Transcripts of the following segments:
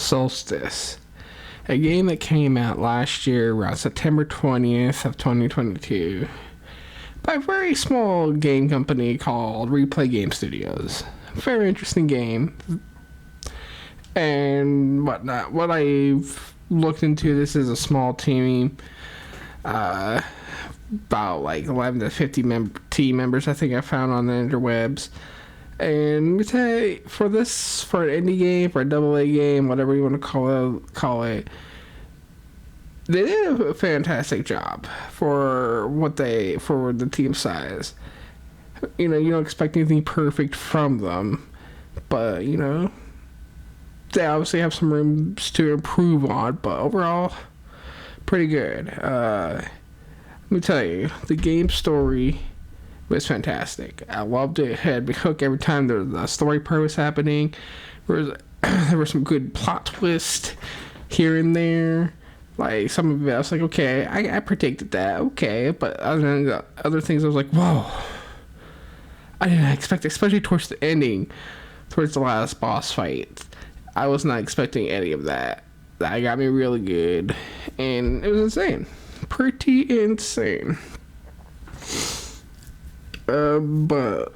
Soulstice, a game that came out last year around September 20th of 2022 by a very small game company called Replay Game Studios. Very interesting game and whatnot. What I've looked into, this is a small team, about like 11 to 50 team members I think I found on the interwebs. And let me tell you, for an indie game, for a AA game, whatever you want to call it, they did a fantastic job for the team size. You don't expect anything perfect from them, but they obviously have some rooms to improve on. But overall, pretty good. Let me tell you, the game story was fantastic. I loved it. Had me hooked every time the story part was happening. There were some good plot twists here and there. Like some of it, I was like, okay, I predicted that, okay. But other things, I was like, whoa, I didn't expect, especially towards the ending, towards the last boss fight. I was not expecting any of that. That got me really good, and it was insane, pretty insane. But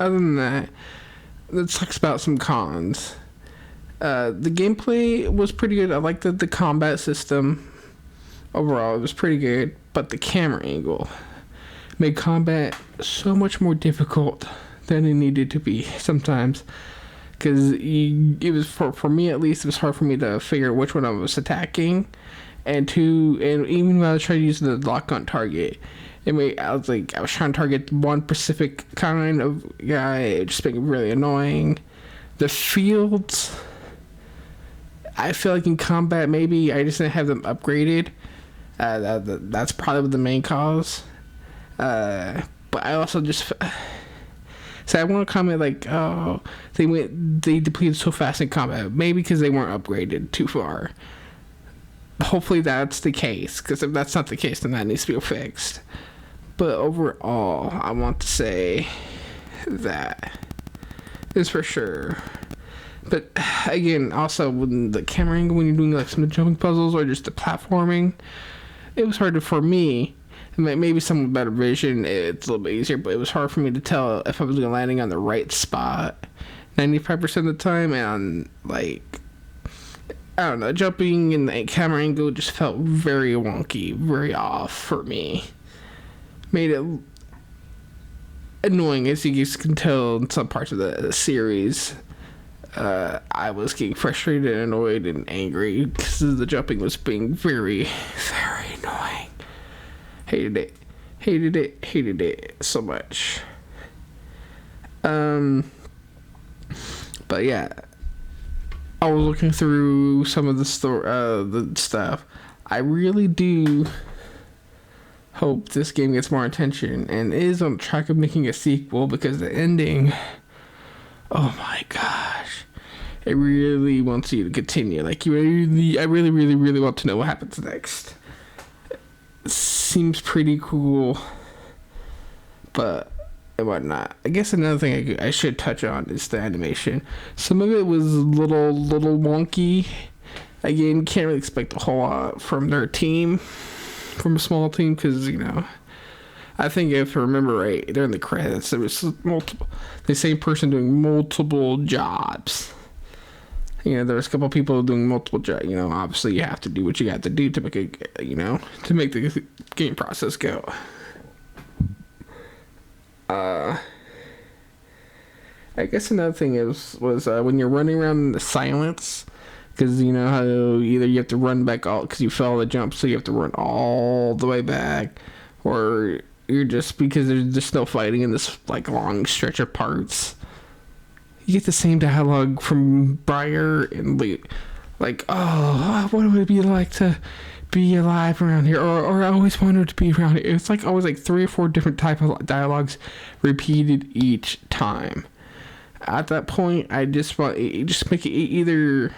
other than that, let's talk about some cons. The gameplay was pretty good. I liked the combat system. Overall, it was pretty good. But the camera angle made combat so much more difficult than it needed to be sometimes. Because it was, for me at least, it was hard for me to figure out which one I was attacking. And even when I was trying to use the lock on target, I was trying to target one specific kind of guy, it just being really annoying. The fields, I feel like in combat, maybe I just didn't have them upgraded. That's probably the main cause. But I also just... So I want to comment they depleted so fast in combat. Maybe because they weren't upgraded too far. Hopefully that's the case, because if that's not the case, then that needs to be fixed. But overall, I want to say that is for sure. But again, also when the camera angle, when you're doing like some of the jumping puzzles or just the platforming, it was harder for me. And maybe some with better vision, it's a little bit easier, but it was hard for me to tell if I was landing on the right spot 95% of the time. And I don't know, jumping in the camera angle just felt very wonky, very off for me. Made it annoying, as you guys can tell in some parts of the series. I was getting frustrated and annoyed and angry because the jumping was being very, very annoying. Hated it so much. But yeah, I was looking through some of the stuff. I really do hope this game gets more attention and is on track of making a sequel, because the ending, oh my gosh, it really wants you to continue. I really want to know what happens next. It seems pretty cool, but whatnot. I guess another thing I should touch on is the animation. Some of it was a little wonky. Again, can't really expect a whole lot from their team, from a small team, because I think if I remember right, during the credits there was the same person doing multiple jobs. There was a couple people doing multiple jobs. Obviously you have to do what you got to do to make to make the game process go. I guess another thing was when you're running around in the silence, because you know how either you have to run back all because you fell the jump, so you have to run all the way back, or you're just, because there's just no fighting in this long stretch of parts. You get the same dialogue from Briar and Lee, oh, what would it be like to be alive around here, or I always wanted to be around here. It's always 3 or 4 different type of dialogues repeated each time. At that point, I just want just make it either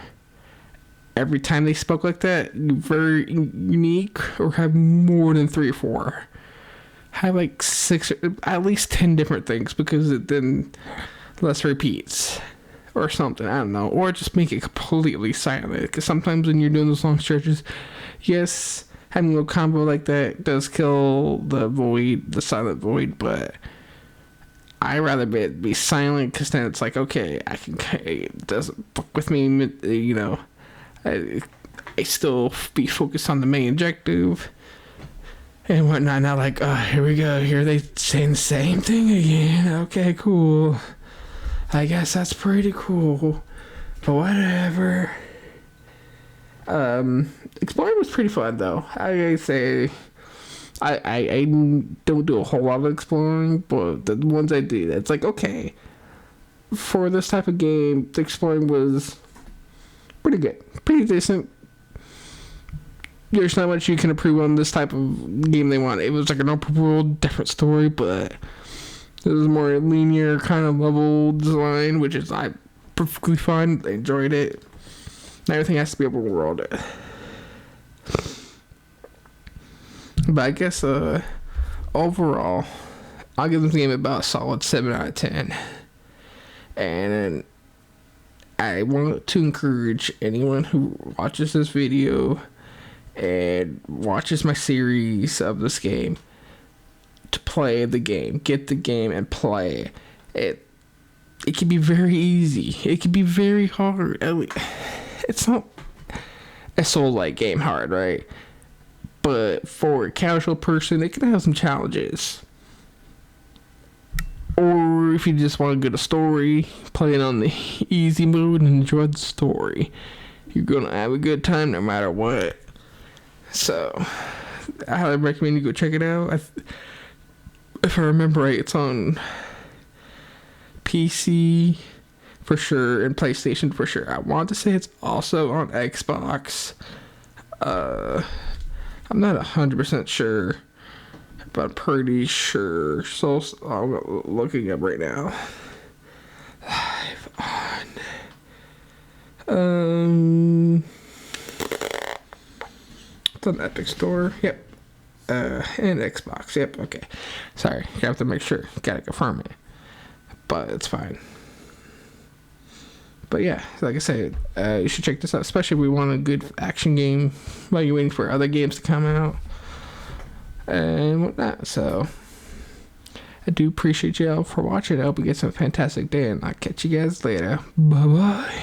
every time they spoke like that very unique, or have more than 3 or 4. Have 6, at least 10 different things, because then less repeats, or something. I don't know. Or just make it completely silent. Because sometimes when you're doing those long stretches, yes, having a little combo like that does kill the silent void, but I'd rather be silent, because then it's like, okay, it doesn't fuck with me, you know. I still be focused on the main objective and whatnot. Not like, oh, here we go. Here they saying the same thing again. Okay, cool. I guess that's pretty cool. But whatever. Exploring was pretty fun, though. I say I don't do a whole lot of exploring, but the ones I do, it's like, okay, for this type of game, the exploring was pretty good, pretty decent. There's not much you can improve on this type of game they want. It was like an open world, different story, but it was more linear kind of level design, which is perfectly fine. I enjoyed it. Everything has to be open world. But I guess overall, I'll give this game about a solid 7 out of 10. And I want to encourage anyone who watches this video and watches my series of this game to play the game. Get the game and play it. It can be very easy. It can be very hard. It's not a Soul-like game hard, right? But for a casual person, it can have some challenges. Or if you just want to get a story, play it on the easy mode and enjoy the story. You're going to have a good time no matter what. So, I highly recommend you go check it out. If I remember right, it's on PC for sure and PlayStation for sure. I want to say it's also on Xbox. I'm not 100% sure, but I'm pretty sure. So I'm looking up right now. Live on. It's on Epic Store. Yep. And Xbox. Yep. Okay. Sorry. You have to make sure. Gotta confirm it. But it's fine. But yeah, like I said, you should check this out, especially if we want a good action game while you're waiting for other games to come out and whatnot. So I do appreciate y'all for watching. I hope you get some fantastic day, and I'll catch you guys later. Bye bye.